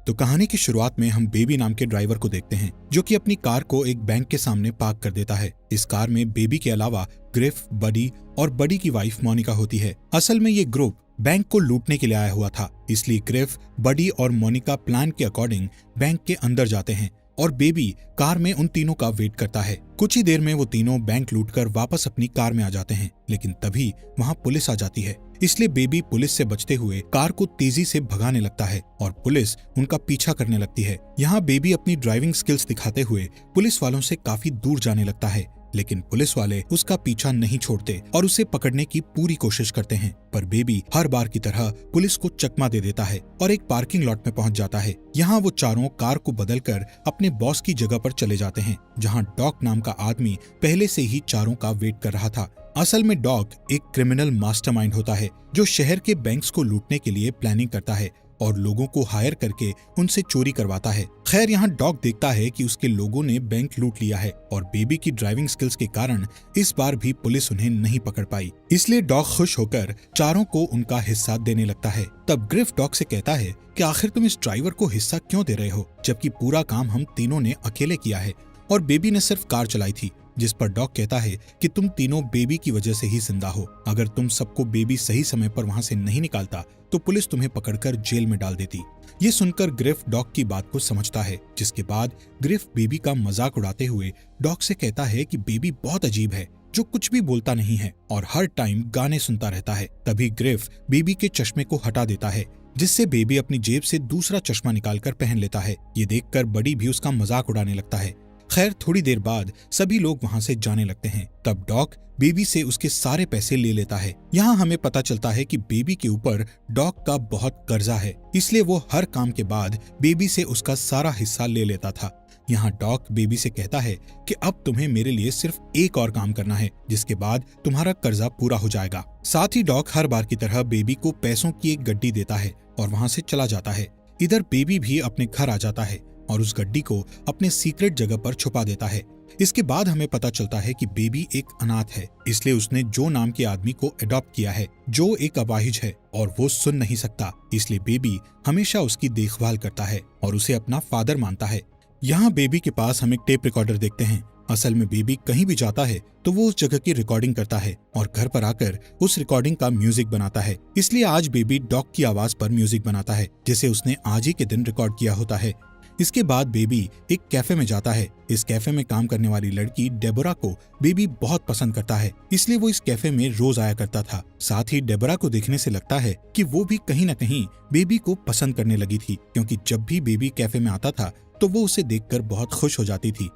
तो कहानी की शुरुआत में हम बेबी नाम के ड्राइवर को देखते हैं, जो कि अपनी कार को एक बैंक के सामने पार्क कर देता है। इस कार में बेबी के अलावा ग्रिफ, बडी और बडी की वाइफ मोनिका होती है। असल में ये ग्रुप बैंक को लूटने के लिए आया हुआ था, इसलिए ग्रिफ, बडी और मोनिका प्लान के अकॉर्डिंग बैंक के अंदर जाते हैं और बेबी कार में उन तीनों का वेट करता है। कुछ ही देर में वो तीनों बैंक लूटकर वापस अपनी कार में आ जाते हैं, लेकिन तभी वहाँ पुलिस आ जाती है। इसलिए बेबी पुलिस से बचते हुए कार को तेजी से भगाने लगता है और पुलिस उनका पीछा करने लगती है। यहाँ बेबी अपनी ड्राइविंग स्किल्स दिखाते हुए पुलिस वालों से काफी दूर जाने लगता है, लेकिन पुलिस वाले उसका पीछा नहीं छोड़ते और उसे पकड़ने की पूरी कोशिश करते हैं। पर बेबी हर बार की तरह पुलिस को चकमा दे देता है और एक पार्किंग लॉट में पहुंच जाता है। यहाँ वो चारों कार को बदलकर अपने बॉस की जगह पर चले जाते हैं, जहाँ डॉक नाम का आदमी पहले से ही चारों का वेट कर रहा था। असल में डॉक एक क्रिमिनल मास्टरमाइंड होता है, जो शहर के बैंक्स को लूटने के लिए प्लानिंग करता है और लोगों को हायर करके उनसे चोरी करवाता है। खैर, यहाँ डॉग देखता है कि उसके लोगों ने बैंक लूट लिया है और बेबी की ड्राइविंग स्किल्स के कारण इस बार भी पुलिस उन्हें नहीं पकड़ पाई। इसलिए डॉग खुश होकर चारों को उनका हिस्सा देने लगता है। तब ग्रिफ डॉग से कहता है कि आखिर तुम इस ड्राइवर को हिस्सा क्यों दे रहे हो, जबकि पूरा काम हम तीनों ने अकेले किया है और बेबी ने सिर्फ कार चलाई थी। जिस पर डॉग कहता है कि तुम तीनों बेबी की वजह से ही जिंदा हो। अगर तुम सबको बेबी सही समय पर वहां से नहीं निकालता तो पुलिस तुम्हें पकड़कर जेल में डाल देती। ये सुनकर ग्रिफ डॉग की बात को समझता है, जिसके बाद ग्रिफ बेबी का मजाक उड़ाते हुए डॉग से कहता है कि बेबी बहुत अजीब है, जो कुछ भी बोलता नहीं है और हर टाइम गाने सुनता रहता है। तभी ग्रिफ बेबी के चश्मे को हटा देता है, जिससे बेबी अपनी जेब से दूसरा चश्मा निकालकर पहन लेता है। ये देखकर बडी भी उसका मजाक उड़ाने लगता है। खैर, थोड़ी देर बाद सभी लोग वहां से जाने लगते हैं। तब डॉग बेबी से उसके सारे पैसे ले लेता है। यहाँ हमें पता चलता है कि बेबी के ऊपर डॉग का बहुत कर्जा है, इसलिए वो हर काम के बाद बेबी से उसका सारा हिस्सा ले लेता था। यहाँ डॉग बेबी से कहता है कि अब तुम्हें मेरे लिए सिर्फ एक और काम करना है, जिसके बाद तुम्हारा कर्जा पूरा हो जाएगा। साथ ही डॉग हर बार की तरह बेबी को पैसों की एक गड्डी देता है और वहां से चला जाता है। इधर बेबी भी अपने घर आ जाता है और उस गड्डी को अपने सीक्रेट जगह पर छुपा देता है। इसके बाद हमें पता चलता है कि बेबी एक अनाथ है, इसलिए उसने जो नाम के आदमी को अडॉप्ट किया है, जो एक अपाहिज है और वो सुन नहीं सकता। इसलिए बेबी हमेशा उसकी देखभाल करता है और उसे अपना फादर मानता है। यहाँ बेबी के पास हम एक टेप रिकॉर्डर देखते हैं। असल में बेबी कहीं भी जाता है तो वो उस जगह की रिकॉर्डिंग करता है और घर पर आकर उस रिकॉर्डिंग का म्यूजिक बनाता है। इसलिए आज बेबी डॉग की आवाज पर म्यूजिक बनाता है, जिसे उसने आज ही के दिन रिकॉर्ड किया होता है। इसके बाद बेबी एक कैफे में जाता है। इस कैफे में काम करने वाली लड़की डेबोरा को बेबी बहुत पसंद करता है, इसलिए वो इस कैफे में रोज आया करता था। साथ ही डेबोरा को देखने से लगता है कि वो भी कहीं न कहीं बेबी को पसंद करने लगी थी, क्योंकि जब भी बेबी कैफे में आता था तो वो उसे देखकर बहुत खुश हो जाती थी।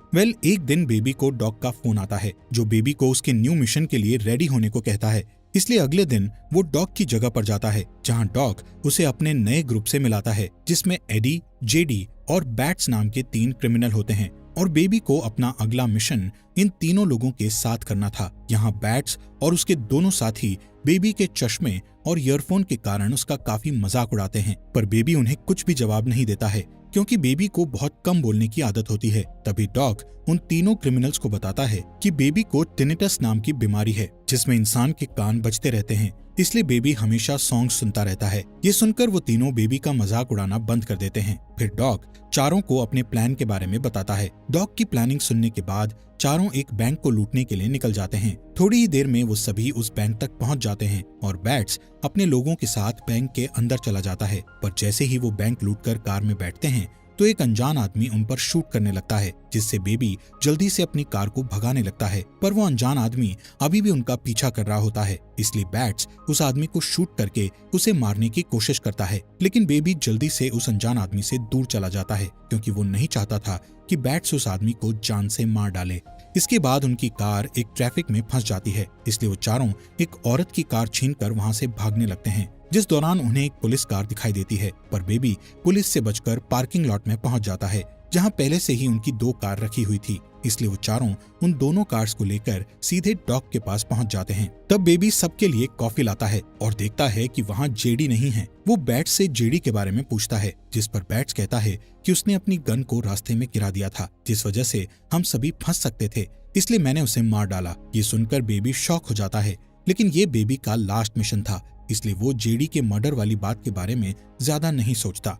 एक दिन बेबी को डॉग का फोन आता है, जो बेबी को उसके न्यू मिशन के लिए रेडी होने को कहता है। इसलिए अगले दिन वो डॉग की जगह पर जाता है, जहां डॉग उसे अपने नए ग्रुप से मिलाता है, जिसमें एडी, जेडी और बैट्स नाम के 3 क्रिमिनल होते हैं और बेबी को अपना अगला मिशन इन तीनों लोगों के साथ करना था। यहाँ बैट्स और उसके दोनों साथी बेबी के चश्मे और ईयरफोन के कारण उसका काफी मजाक उड़ाते हैं, पर बेबी उन्हें कुछ भी जवाब नहीं देता है, क्योंकि बेबी को बहुत कम बोलने की आदत होती है। तभी डॉग उन तीनों क्रिमिनल्स को बताता है कि बेबी को टिनिटस नाम की बीमारी है, जिसमें इंसान के कान बजते रहते हैं, इसलिए बेबी हमेशा सॉन्ग सुनता रहता है। ये सुनकर वो तीनों बेबी का मजाक उड़ाना बंद कर देते हैं। फिर डॉग चारों को अपने प्लान के बारे में बताता है। डॉग की प्लानिंग सुनने के बाद चारों एक बैंक को लूटने के लिए निकल जाते हैं। थोड़ी ही देर में वो सभी उस बैंक तक पहुंच जाते हैं और बैट्स अपने लोगों के साथ बैंक के अंदर चला जाता है। पर जैसे ही वो बैंक लूटकर कार में बैठते हैं तो एक अनजान आदमी उन पर शूट करने लगता है, जिससे बेबी जल्दी से अपनी कार को भगाने लगता है। पर वो अनजान आदमी अभी भी उनका पीछा कर रहा होता है, इसलिए बैट्स उस आदमी को शूट करके उसे मारने की कोशिश करता है। लेकिन बेबी जल्दी से उस अनजान आदमी से दूर चला जाता है, क्योंकि वो नहीं चाहता था कि बैट्स उस आदमी को जान से मार डाले। इसके बाद उनकी कार एक ट्रैफिक में फंस जाती है, इसलिए वो चारों एक औरत की कार छीनकर वहां से भागने लगते हैं, जिस दौरान उन्हें एक पुलिस कार दिखाई देती है। पर बेबी पुलिस से बचकर पार्किंग लॉट में पहुंच जाता है, जहां पहले से ही उनकी 2 कार रखी हुई थी। इसलिए वो चारों उन दोनों कार्स को लेकर सीधे डॉग के पास पहुंच जाते हैं। तब बेबी सबके लिए कॉफी लाता है और देखता है कि वहां जेडी नहीं है। वो बैट्स से जेडी के बारे में पूछता है, जिस पर बैट्स कहता है कि उसने अपनी गन को रास्ते में गिरा दिया था, जिस वजह से हम सभी फंस सकते थे, इसलिए मैंने उसे मार डाला। ये सुनकर बेबी शॉक हो जाता है, लेकिन ये बेबी का लास्ट मिशन था, इसलिए वो जेडी के मर्डर वाली बात के बारे में ज्यादा नहीं सोचता।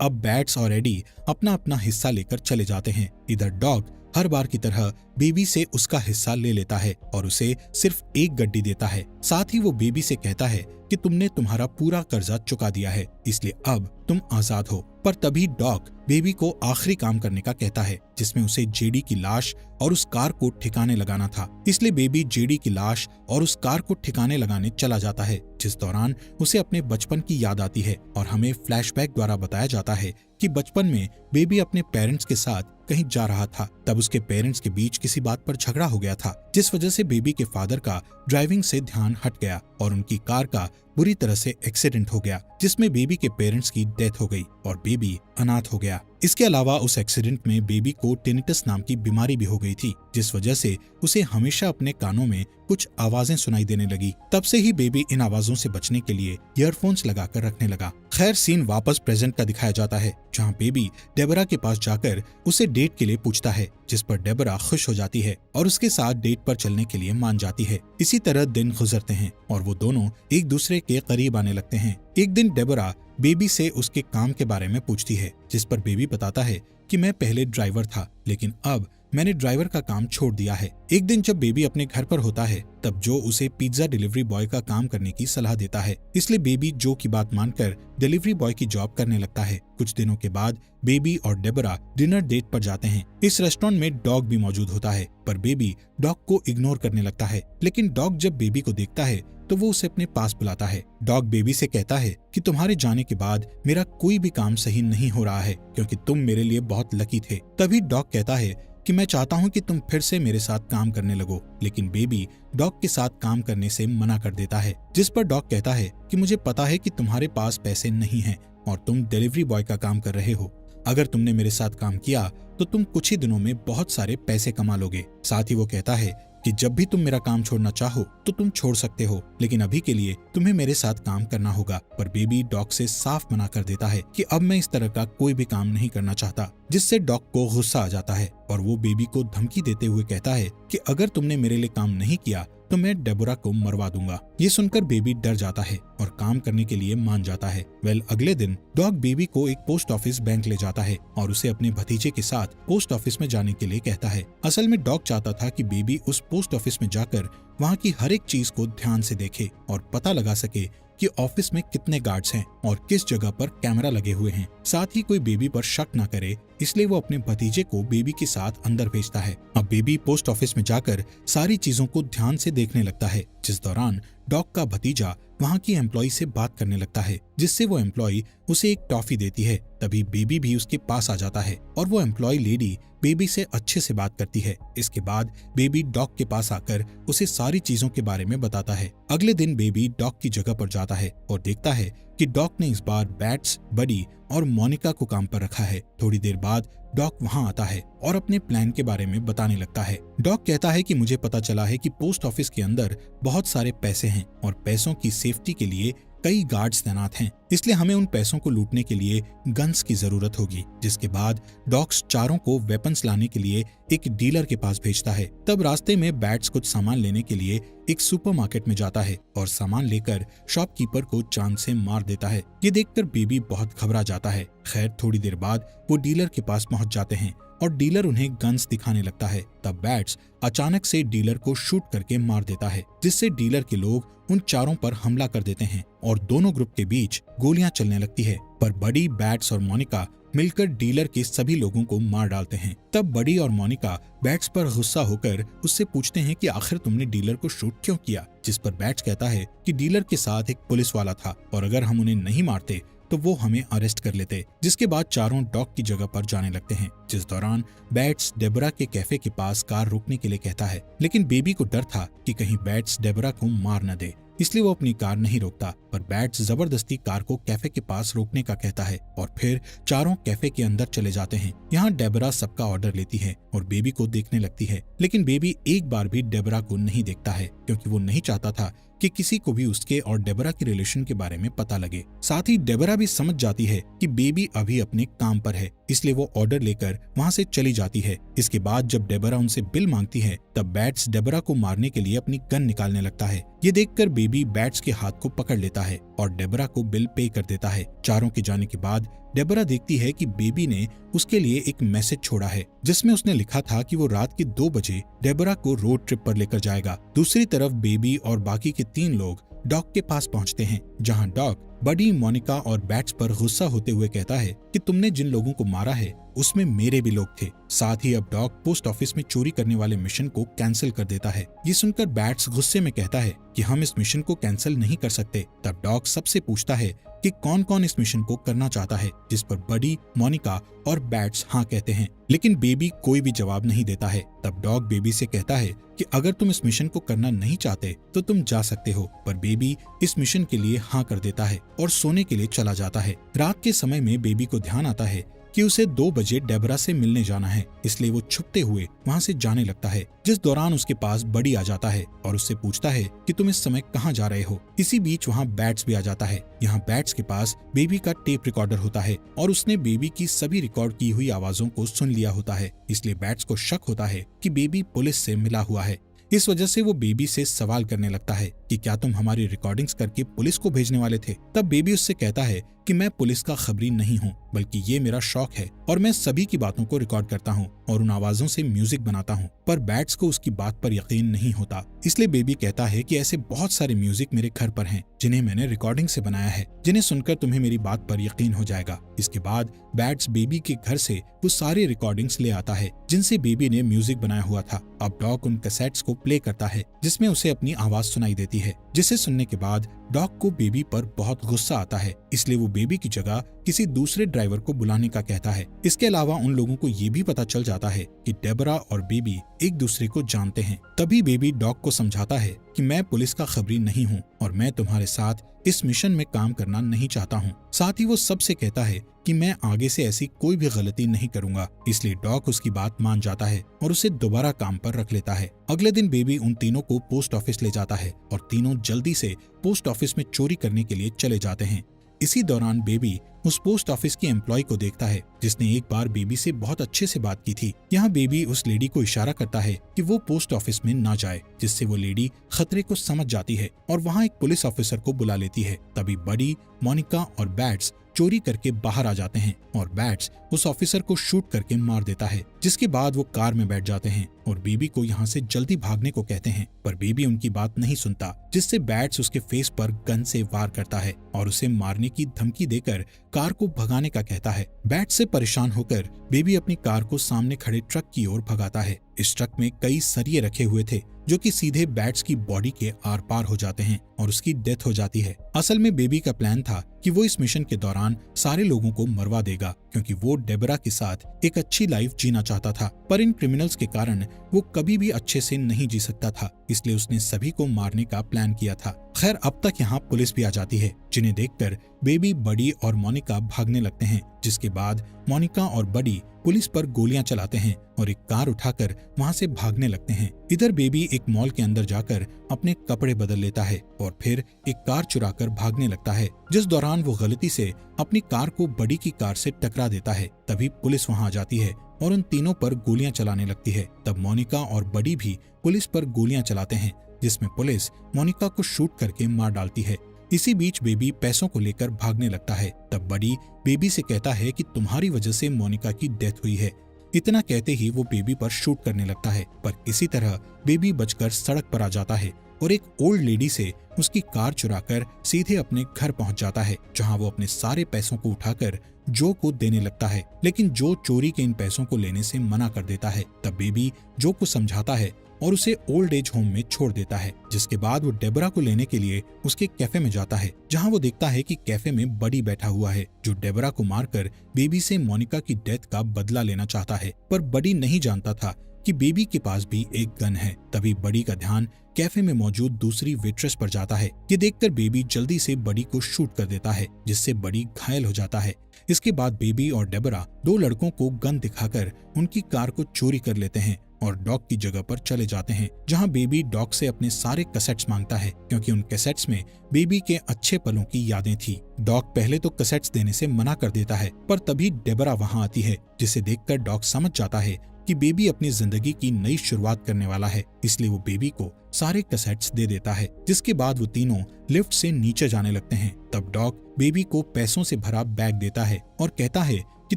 अब बैट्स और एडी अपना अपना हिस्सा लेकर चले जाते हैं। इधर डॉग हर बार की तरह बेबी से उसका हिस्सा ले लेता है और उसे सिर्फ एक गड्डी देता है। साथ ही वो बेबी से कहता है कि तुमने तुम्हारा पूरा कर्जा चुका दिया है, इसलिए अब तुम आजाद हो। पर तभी डॉग बेबी को आखिरी काम करने का कहता है, जिसमें उसे जेडी की लाश और उस कार को ठिकाने लगाना था। इसलिए बेबी जेडी की लाश और उस कार को ठिकाने लगाने चला जाता है, जिस दौरान उसे अपने बचपन की याद आती है और हमें फ्लैशबैक द्वारा बताया जाता है कि बचपन में बेबी अपने पेरेंट्स के साथ कहीं जा रहा था। तब उसके पेरेंट्स के बीच किसी बात पर झगड़ा हो गया था, जिस वजह से बेबी के फादर का ड्राइविंग से ध्यान हट गया और उनकी कार का बुरी तरह से एक्सीडेंट हो गया, जिसमें बेबी के पेरेंट्स की डेथ हो गई और बेबी अनाथ हो गया। इसके अलावा उस एक्सीडेंट में बेबी को टिनिटस नाम की बीमारी भी हो गई थी, जिस वजह से उसे हमेशा अपने कानों में कुछ आवाजें सुनाई देने लगी। तब से ही बेबी इन आवाजों से बचने के लिए ईयरफोन्स लगाकर रखने लगा। खैर, सीन वापस प्रेजेंट का दिखाया जाता है, जहाँ बेबी डेबरा के पास जाकर उसे डेट के लिए पूछता है, जिस पर डेबरा खुश हो जाती है और उसके साथ डेट पर चलने के लिए मान जाती है। इसी तरह दिन गुजरते हैं और वो दोनों एक दूसरे के करीब आने लगते हैं। एक दिन डेबरा बेबी से उसके काम के बारे में पूछती है, जिस पर बेबी बताता है कि मैं पहले ड्राइवर था, लेकिन अब मैंने ड्राइवर का काम छोड़ दिया है। एक दिन जब बेबी अपने घर पर होता है, तब जो उसे पिज्जा डिलीवरी बॉय का काम करने की सलाह देता है, इसलिए बेबी जो की बात मानकर डिलीवरी बॉय की जॉब करने लगता है। कुछ दिनों के बाद बेबी और डेबरा डिनर डेट पर जाते हैं। इस रेस्टोरेंट में डॉग भी मौजूद होता है, पर बेबी डॉग को इग्नोर करने लगता है। लेकिन डॉग जब बेबी को देखता है तो वो उसे अपने पास बुलाता है। डॉग बेबी से कहता है कि तुम्हारे जाने के बाद मेरा कोई भी काम सही नहीं हो रहा है, क्योंकि तुम मेरे लिए बहुत लकी थे। तभी डॉग कहता है कि मैं चाहता हूँ कि तुम फिर से मेरे साथ काम करने लगो, लेकिन बेबी डॉग के साथ काम करने से मना कर देता है, जिस पर डॉग कहता है कि मुझे पता है कि तुम्हारे पास पैसे नहीं हैं और तुम डिलीवरी बॉय का काम कर रहे हो। अगर तुमने मेरे साथ काम किया तो तुम कुछ ही दिनों में बहुत सारे पैसे कमा लोगे। साथ ही वो कहता है कि जब भी तुम मेरा काम छोड़ना चाहो तो तुम छोड़ सकते हो, लेकिन अभी के लिए तुम्हें मेरे साथ काम करना होगा। पर बेबी डॉग से साफ मना कर देता है कि अब मैं इस तरह का कोई भी काम नहीं करना चाहता, जिससे डॉग को गुस्सा आ जाता है और वो बेबी को धमकी देते हुए कहता है कि अगर तुमने मेरे लिए काम नहीं किया तो मैं डेबोरा को मरवा दूंगा। ये सुनकर बेबी डर जाता है और काम करने के लिए मान जाता है। अगले दिन डॉग बेबी को एक पोस्ट ऑफिस बैंक ले जाता है और उसे अपने भतीजे के साथ पोस्ट ऑफिस में जाने के लिए कहता है। असल में डॉग चाहता था कि बेबी उस पोस्ट ऑफिस में जाकर वहाँ की हर एक चीज को ध्यान से देखे और पता लगा सके कि ऑफिस में कितने गार्ड्स हैं और किस जगह पर कैमरा लगे हुए हैं। साथ ही कोई बेबी पर शक न करे, इसलिए वो अपने भतीजे को बेबी के साथ अंदर भेजता है। अब बेबी पोस्ट ऑफिस में जाकर सारी चीजों को ध्यान से देखने लगता है, जिस दौरान डॉग का भतीजा वहाँ की एम्प्लॉय से बात करने लगता है, जिससे वो एम्प्लॉय उसे एक टॉफी देती है। तभी बेबी भी उसके पास आ जाता है और वो एम्प्लॉय लेडी बेबी से अच्छे से बात करती है। इसके बाद बेबी डॉग के पास आकर उसे सारी चीजों के बारे में बताता है। अगले दिन बेबी डॉग की जगह पर जाता है और देखता है कि डॉग ने इस बार बैट्स, बडी और मोनिका को काम पर रखा है। थोड़ी देर बाद डॉग वहां आता है और अपने प्लान के बारे में बताने लगता है। डॉग कहता है कि मुझे पता चला है कि पोस्ट ऑफिस के अंदर बहुत सारे पैसे हैं और पैसों की सेफ्टी के लिए कई गार्ड्स तैनात हैं, इसलिए हमें उन पैसों को लूटने के लिए गन्स की जरूरत होगी। जिसके बाद डॉग्स चारों को वेपन्स लाने के लिए एक डीलर के पास भेजता है। तब रास्ते में बैट्स कुछ सामान लेने के लिए एक सुपरमार्केट में जाता है और सामान लेकर शॉपकीपर को चांद से मार देता है। ये देखकर बेबी बहुत घबरा जाता है। खैर, थोड़ी देर बाद वो डीलर के पास पहुंच जाते हैं और डीलर उन्हें गन्स दिखाने लगता है। तब बैट्स अचानक से डीलर को शूट करके मार देता है, जिससे डीलर के लोग उन चारों पर हमला कर देते हैं और दोनों ग्रुप के बीच गोलियां चलने लगती है। पर बडी, बैट्स और मोनिका मिलकर डीलर के सभी लोगों को मार डालते हैं। तब बडी और मोनिका बैट्स पर गुस्सा होकर उससे पूछते हैं कि आखिर तुमने डीलर को शूट क्यों किया, जिस पर बैट्स कहता है कि डीलर के साथ एक पुलिस वाला था और अगर हम उन्हें नहीं मारते तो वो हमें अरेस्ट कर लेते। जिसके बाद चारों डॉग की जगह पर जाने लगते हैं, जिस दौरान बैट्स डेबरा के कैफे के पास कार रोकने के लिए कहता है, लेकिन बेबी को डर था कि कहीं बैट्स डेबरा को मार न दे, इसलिए वो अपनी कार नहीं रोकता। पर बैट्स जबरदस्ती कार को कैफे के पास रोकने का कहता है और फिर चारों कैफे के अंदर चले जाते हैं। यहाँ डेबरा सबका ऑर्डर लेती है और बेबी को देखने लगती है, लेकिन बेबी एक बार भी डेबरा को नहीं देखता है, क्योंकि वो नहीं चाहता था कि किसी को भी उसके और डेबरा के रिलेशन के बारे में पता लगे। साथ ही डेबरा भी समझ जाती है कि बेबी अभी अपने काम पर है, इसलिए वो ऑर्डर लेकर वहाँ से चली जाती है। इसके बाद जब डेबरा उनसे बिल मांगती है तब बैट्स डेबरा को मारने के लिए अपनी गन निकालने लगता है। ये देखकर बेबी बैट्स के हाथ को पकड़ लेता है और डेबरा को बिल पे कर देता है। चारों के जाने के बाद डेबरा देखती है कि बेबी ने उसके लिए एक मैसेज छोड़ा है जिसमें उसने लिखा था कि वो रात के 2 बजे डेबरा को रोड ट्रिप पर लेकर जाएगा। दूसरी तरफ बेबी और बाकी के 3 लोग डॉग के पास पहुंचते हैं, जहां डॉग बडी, मोनिका और बैट्स पर गुस्सा होते हुए कहता है कि तुमने जिन लोगों को मारा है उसमें मेरे भी लोग थे। साथ ही अब डॉग पोस्ट ऑफिस में चोरी करने वाले मिशन को कैंसिल कर देता है। ये सुनकर बैट्स गुस्से में कहता है कि हम इस मिशन को कैंसिल नहीं कर सकते। तब डॉग सबसे पूछता है कि कौन कौन इस मिशन को करना चाहता है, जिस पर बडी, मोनिका और बैट्स हाँ कहते हैं, लेकिन बेबी कोई भी जवाब नहीं देता है। तब डॉग बेबी से कहता है कि अगर तुम इस मिशन को करना नहीं चाहते तो तुम जा सकते हो, पर बेबी इस मिशन के लिए हाँ कर देता है और सोने के लिए चला जाता है। रात के समय में बेबी को ध्यान आता है कि उसे 2 बजे डेबरा से मिलने जाना है, इसलिए वो छुपते हुए वहाँ से जाने लगता है, जिस दौरान उसके पास बडी आ जाता है और उससे पूछता है कि तुम इस समय कहाँ जा रहे हो। इसी बीच वहाँ बैट्स भी आ जाता है। यहाँ बैट्स के पास बेबी का टेप रिकॉर्डर होता है और उसने बेबी की सभी रिकॉर्ड की हुई आवाजों को सुन लिया होता है, इसलिए बैट्स को शक होता है कि बेबी पुलिस से मिला हुआ है। इस वजह से वो बेबी से सवाल करने लगता है कि क्या तुम हमारी रिकॉर्डिंग्स करके पुलिस को भेजने वाले थे। तब बेबी उससे कहता है कि मैं पुलिस का खबरी नहीं हूँ, बल्कि ये मेरा शौक है और मैं सभी की बातों को रिकॉर्ड करता हूँ और उन आवाजों से म्यूजिक बनाता हूँ। पर बैट्स को उसकी बात पर यकीन नहीं होता, इसलिए बेबी कहता है कि ऐसे बहुत सारे म्यूजिक मेरे घर पर हैं जिन्हें मैंने रिकॉर्डिंग से बनाया है, जिन्हें सुनकर तुम्हें मेरी बात पर यकीन हो जाएगा। इसके बाद बैट्स बेबी के घर से वो सारे रिकॉर्डिंग्स ले आता है जिनसे बेबी ने म्यूजिक बनाया हुआ था। अब डॉग उन कैसेट्स को प्ले करता है जिसमें उसे अपनी आवाज सुनाई देती है, जिसे सुनने के बाद डॉग को बेबी पर बहुत गुस्सा आता है, इसलिए वो बेबी की जगह किसी दूसरे ड्राइवर को बुलाने का कहता है। इसके अलावा उन लोगों को ये भी पता चल जाता है कि डेबरा और बेबी एक दूसरे को जानते हैं। तभी बेबी डॉग को समझाता है कि मैं पुलिस का खबरी नहीं हूँ और मैं तुम्हारे साथ इस मिशन में काम करना नहीं चाहता हूँ। साथ ही वो सबसे कहता है कि मैं आगे से ऐसी कोई भी गलती नहीं करूंगा, इसलिए डॉग उसकी बात मान जाता है और उसे दोबारा काम पर रख लेता है। अगले दिन बेबी उन तीनों को पोस्ट ऑफिस ले जाता है और तीनों जल्दी से पोस्ट ऑफिस में चोरी करने के लिए चले जाते हैं। इसी दौरान बेबी उस पोस्ट ऑफिस की एम्प्लॉय को देखता है जिसने एक बार बेबी से बहुत अच्छे से बात की थी। यहाँ बेबी उस लेडी को इशारा करता है कि वो पोस्ट ऑफिस में ना जाए, जिससे वो लेडी खतरे को समझ जाती है और वहाँ एक पुलिस ऑफिसर को बुला लेती है। तभी बडी, मोनिका और बैट्स चोरी करके बाहर आ जाते हैं और बैट्स उस ऑफिसर को शूट करके मार देता है, जिसके बाद वो कार में बैठ जाते हैं और बेबी को यहाँ से जल्दी भागने को कहते हैं, पर बेबी उनकी बात नहीं सुनता, जिससे बैट्स उसके फेस पर गन से वार करता है और उसे मारने की धमकी देकर कार को भगाने का कहता है। बैट्स से परेशान होकर बेबी अपनी कार को सामने खड़े ट्रक की ओर भगाता है। इस ट्रक में कई सरिये रखे हुए थे जो कि सीधे बैट्स की बॉडी के आर पार हो जाते हैं और उसकी डेथ हो जाती है। असल में बेबी का प्लान था कि वो इस मिशन के दौरान सारे लोगों को मरवा देगा, क्योंकि वो डेबरा के साथ एक अच्छी लाइफ जीना चाहता था, पर इन क्रिमिनल्स के कारण वो कभी भी अच्छे से नहीं जी सकता था, इसलिए उसने सभी को मारने का प्लान किया था। खैर, अब तक यहाँ पुलिस भी आ जाती है, जिन्हें देखकर बेबी, बडी और मोनिका भागने लगते हैं, जिसके बाद मोनिका और बडी पुलिस पर गोलियां चलाते हैं और एक कार उठाकर वहां से भागने लगते हैं। इधर बेबी एक मॉल के अंदर जाकर अपने कपड़े बदल लेता है और फिर एक कार चुराकर भागने लगता है, जिस दौरान वो गलती से अपनी कार को बडी की कार से टकरा देता है। तभी पुलिस वहां आ जाती है और उन तीनों पर गोलियां चलाने लगती है। तब मोनिका और बडी भी पुलिस पर गोलियां चलाते हैं, जिसमें पुलिस मोनिका को शूट करके मार डालती है। इसी बीच बेबी पैसों को लेकर भागने लगता है। तब बडी बेबी से कहता है कि तुम्हारी वजह से मोनिका की डेथ हुई है। इतना कहते ही वो बेबी पर शूट करने लगता है, पर इसी तरह बेबी बचकर सड़क पर आ जाता है और एक ओल्ड लेडी से उसकी कार चुराकर सीधे अपने घर पहुंच जाता है, जहां वो अपने सारे पैसों को उठाकर जो को देने लगता है, लेकिन जो चोरी के इन पैसों को लेने से मना कर देता है। तब बेबी जो को समझाता है और उसे ओल्ड एज होम में छोड़ देता है, जिसके बाद वो डेबरा को लेने के लिए उसके कैफे में जाता है, जहां वो देखता है कि कैफे में बडी बैठा हुआ है, जो डेबरा को मारकर बेबी से मोनिका की डेथ का बदला लेना चाहता है। पर बडी नहीं जानता था कि बेबी के पास भी एक गन है। तभी बडी का ध्यान कैफे में मौजूद दूसरी वेट्रेस पर जाता है। ये देखकर बेबी जल्दी से बडी को शूट कर देता है, जिससे बडी घायल हो जाता है। इसके बाद बेबी और डेबरा दो लड़कों को गन दिखाकर उनकी कार को चोरी कर लेते हैं और डॉग की जगह पर चले जाते हैं, जहां बेबी डॉग से अपने सारे कैसेट्स मांगता है क्योंकि उन कैसेट्स में बेबी के अच्छे पलों की यादें थी। डॉग पहले तो कैसेट्स देने से मना कर देता है, पर तभी डेबरा वहां आती है, जिसे देखकर डॉग समझ जाता है कि बेबी अपनी जिंदगी की नई शुरुआत करने वाला है, इसलिए वो बेबी को सारे कैसेट्स दे देता है। जिसके बाद वो तीनों लिफ्ट से नीचे जाने लगते हैं। तब डॉग बेबी को पैसों से भरा बैग देता है और कहता है कि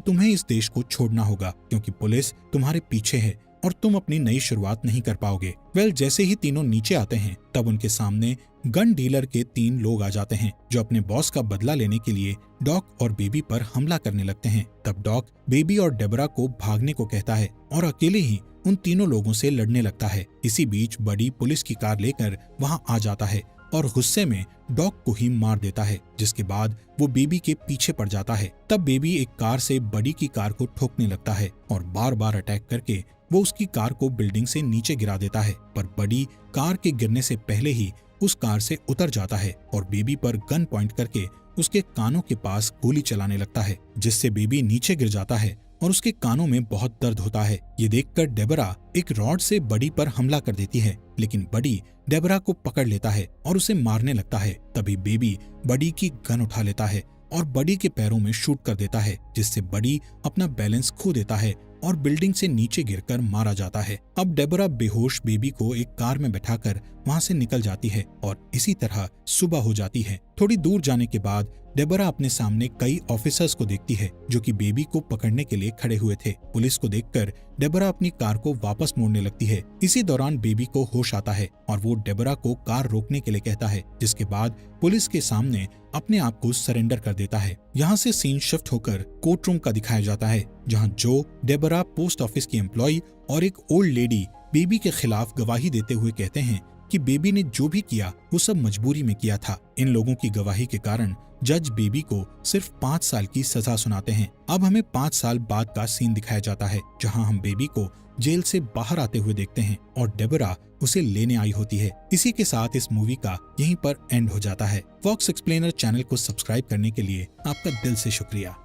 तुम्हें इस देश को छोड़ना होगा क्योंकि पुलिस तुम्हारे पीछे है और तुम अपनी नई शुरुआत नहीं कर पाओगे। जैसे ही तीनों नीचे आते हैं तब उनके सामने गन डीलर के 3 लोग आ जाते हैं, जो अपने बॉस का बदला लेने के लिए डॉग और बेबी पर हमला करने लगते हैं। तब डॉग बेबी और डेबरा को भागने को कहता है और अकेले ही उन तीनों लोगों से लड़ने लगता है। इसी बीच बडी पुलिस की कार लेकर वहां आ जाता है और गुस्से में डॉग को ही मार देता है, जिसके बाद वो बेबी के पीछे पड़ जाता है। तब बेबी एक कार से बडी की कार को ठोकने लगता है और बार बार अटैक करके वो उसकी कार को बिल्डिंग से नीचे गिरा देता है, पर बडी कार के गिरने से पहले ही उस कार से उतर जाता है और बेबी पर गन पॉइंट करके उसके कानों के पास गोली चलाने लगता है, जिससे बेबी नीचे गिर जाता है और उसके कानों में बहुत दर्द होता है। ये देखकर डेबरा एक रॉड से बडी पर हमला कर देती है, लेकिन बडी डेबरा को पकड़ लेता है और उसे मारने लगता है। तभी बेबी बडी की गन उठा लेता है और बडी के पैरों में शूट कर देता है, जिससे बडी अपना बैलेंस खो देता है और बिल्डिंग से नीचे गिरकर मारा जाता है। अब डेबरा बेहोश बेबी को एक कार में बैठाकर वहां से निकल जाती है और इसी तरह सुबह हो जाती है। थोड़ी दूर जाने के बाद डेबरा अपने सामने कई ऑफिसर्स को देखती है जो कि बेबी को पकड़ने के लिए खड़े हुए थे। पुलिस को देखकर डेबरा अपनी कार को वापस मोड़ने लगती है। इसी दौरान बेबी को होश आता है और वो डेबरा को कार रोकने के लिए कहता है, जिसके बाद पुलिस के सामने अपने आप को सरेंडर कर देता है। यहाँ से सीन शिफ्ट होकर कोर्ट रूम का दिखाया जाता है, जहाँ जो, डेबरा, पोस्ट ऑफिस की एम्प्लॉय और एक ओल्ड लेडी बेबी के खिलाफ गवाही देते हुए कहते हैं कि बेबी ने जो भी किया वो सब मजबूरी में किया था। इन लोगों की गवाही के कारण जज बेबी को सिर्फ 5 साल की सजा सुनाते हैं। अब हमें 5 साल बाद का सीन दिखाया जाता है, जहां हम बेबी को जेल से बाहर आते हुए देखते हैं और डेबरा उसे लेने आई होती है। इसी के साथ इस मूवी का यहीं पर एंड हो जाता है। फॉक्स एक्सप्लेनर चैनल को सब्सक्राइब करने के लिए आपका दिल से शुक्रिया।